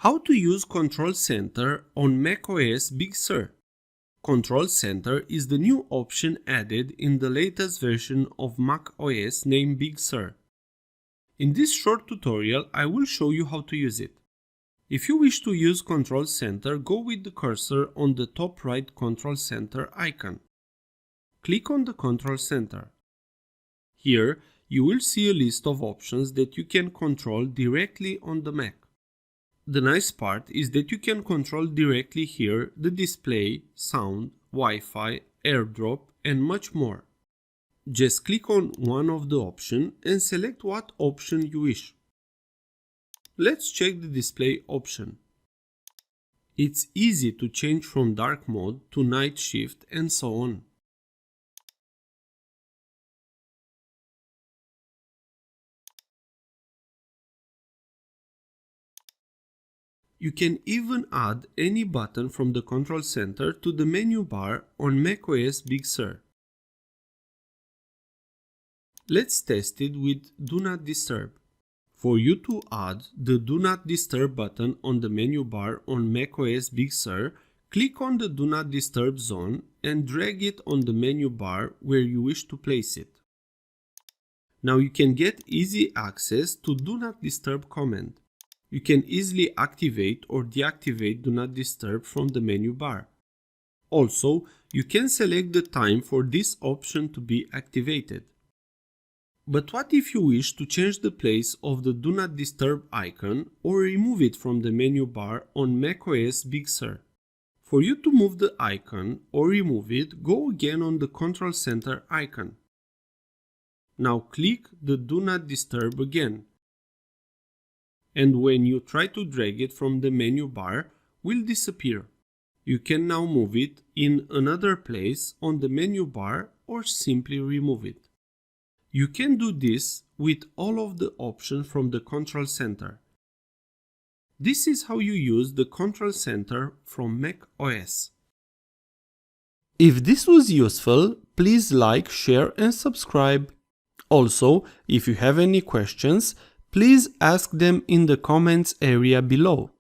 How to use Control Center on macOS Big Sur. Control Center is the new option added in the latest version of macOS named Big Sur. In this short tutorial, I will show you how to use it. If you wish to use Control Center, go with the cursor on the top right Control Center icon. Click on the Control Center. Here, you will see a list of options that you can control directly on the Mac. The nice part is that you can control directly here the display, sound, Wi-Fi, airdrop, and much more. Just click on one of the options and select what option you wish. Let's check the display option. It's easy to change from dark mode to night shift and so on. You can even add any button from the Control Center to the menu bar on macOS Big Sur. Let's test it with Do Not Disturb. For you to add the Do Not Disturb button on the menu bar on macOS Big Sur, click on the Do Not Disturb zone and drag it on the menu bar where you wish to place it. Now you can get easy access to Do Not Disturb command. You can easily activate or deactivate Do Not Disturb from the menu bar. Also, you can select the time for this option to be activated. But what if you wish to change the place of the Do Not Disturb icon or remove it from the menu bar on macOS Big Sur? For you to move the icon or remove it, go again on the Control Center icon. Now click the Do Not Disturb again. And when you try to drag it from the menu bar, will disappear. You can now move it in another place on the menu bar or simply remove it. You can do this with all of the options from the Control Center. This is how you use the Control Center from macOS. If this was useful, please like, share and subscribe. Also, if you have any questions, please ask them in the comments area below.